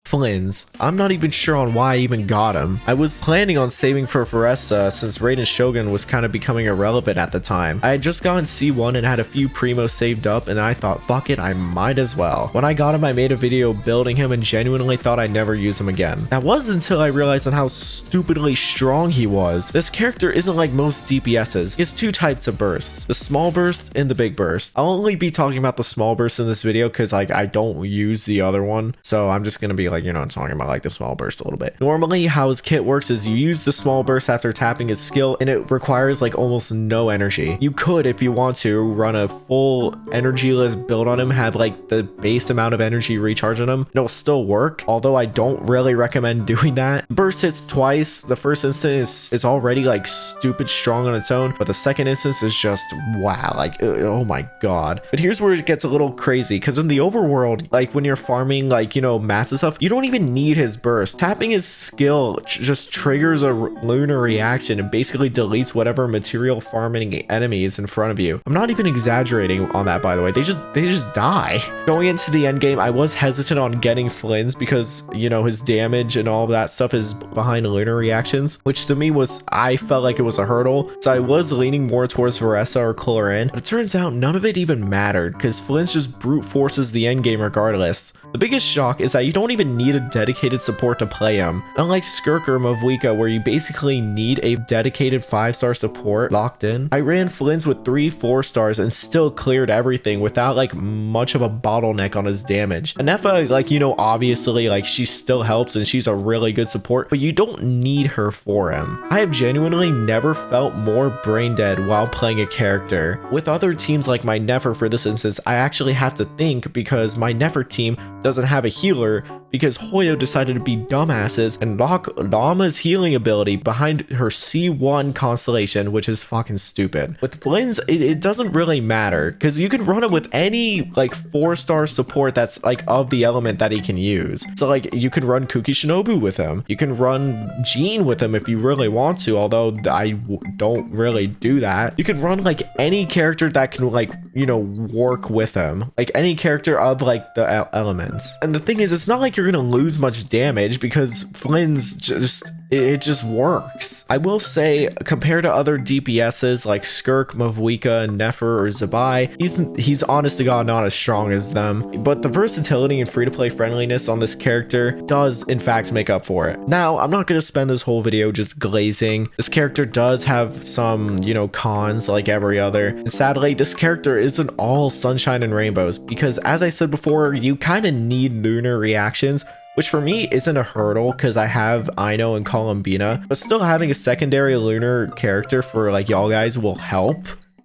Flynn's. I'm not even sure on why I even got him. I was planning on saving for Veressa since Raiden Shogun was kind of becoming irrelevant at the time. I had just gotten C1 and had a few primos saved up, and I thought, fuck it, I might as well. When I got him, I made a video building him and genuinely thought I'd never use him again. That was until I realized on how stupidly strong he was. This character isn't like most DPSs. He has two types of bursts, the small burst and the big burst. I'll only be talking about the small burst in this video because like I don't use the other one, so I'm just gonna be like, you know, talking about like the small burst a little bit. Normally how his kit works is you use the small burst after tapping his skill, and it requires like almost no energy. You could, if you want to, run a full energyless build on him, have like the base amount of energy recharge on him, and it'll still work, although I don't really recommend doing that. Burst hits twice. The first instance is already like stupid strong on its own, but the second instance is just wow, like oh my god. But here's where it gets a little crazy, because in the overworld, like when you're farming like, you know, mats and stuff, you don't even need his burst. Tapping his skill just triggers a lunar reaction and basically deletes whatever material farming enemy is in front of you. I'm not even exaggerating on that, by the way. They just die. Going into the end game, I was hesitant on getting Flynn's because, you know, his damage and all of that stuff is behind lunar reactions, which to me was, I felt like it was a hurdle. So I was leaning more towards Veressa or Coloran, but it turns out none of it even mattered because Flynn's just brute forces the end game regardless. The biggest shock is that you don't even need a dedicated support to play him. Unlike Skirk or Mavwika, where you basically need a dedicated 5-star support locked in, I ran Flynn's with 3 4-stars and still cleared everything without like much of a bottleneck on his damage. Ineffa, like, you know, obviously like she still helps and she's a really good support, but you don't need her for him. I have genuinely never felt more brain dead while playing a character. With other teams like my Nefer, for this instance, I actually have to think because my Nefer team doesn't have a healer because Hoyo decided to be dumbasses and lock Llama's healing ability behind her C1 constellation, which is fucking stupid. With Flynn's, it doesn't really matter because you can run him with any like 4-star support that's like of the element that he can use. So like you can run Kuki Shinobu with him. You can run Jean with him if you really want to, although I don't really do that. You can run like any character that can like, you know, work with him, like any character of like the elements. And the thing is, it's not like you're gonna lose much damage because Flynn's just, it just works. I will say, compared to other DPSs like Skirk, Mavwika, Nefer, or Zabai, he's honest to god not as strong as them, but the versatility and free-to-play friendliness on this character does in fact make up for it. Now, I'm not gonna spend this whole video just glazing. This character does have some, you know, cons like every other, and sadly, this character isn't all sunshine and rainbows because, as I said before, you kind of need lunar reactions, which for me isn't a hurdle because I have Ino and Columbina, but still having a secondary lunar character for like y'all guys will help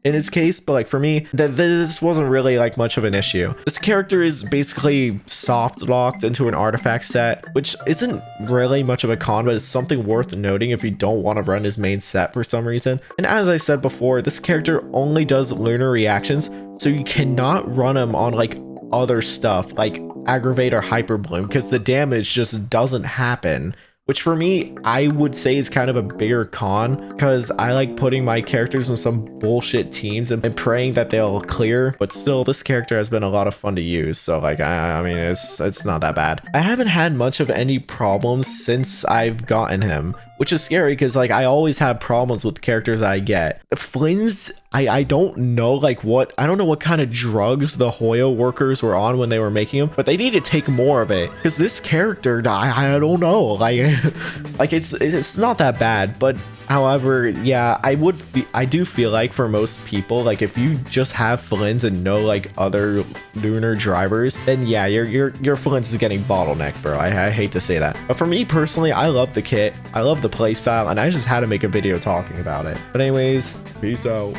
in his case. But like for me, this wasn't really like much of an issue. This character is basically soft locked into an artifact set, which isn't really much of a con, but it's something worth noting if you don't want to run his main set for some reason. And as I said before, this character only does lunar reactions, so you cannot run him on like other stuff like Aggravate or Hyper Bloom because the damage just doesn't happen, which for me I would say is kind of a bigger con because I like putting my characters in some bullshit teams and praying that they'll clear. But still, this character has been a lot of fun to use, so like I mean it's not that bad. I haven't had much of any problems since I've gotten him, which is scary because like I always have problems with characters I get. Flynn's, I don't know like what, I don't know what kind of drugs the Hoyo workers were on when they were making him, but they need to take more of it because this character, I don't know, like like it's not that bad. But however, yeah, I do feel like for most people, like if you just have Flynn's and no like other lunar drivers, then yeah, your Flynn's is getting bottlenecked, bro. I hate to say that, but for me personally, I love the kit, I love the playstyle, and I just had to make a video talking about it. But anyways, peace out.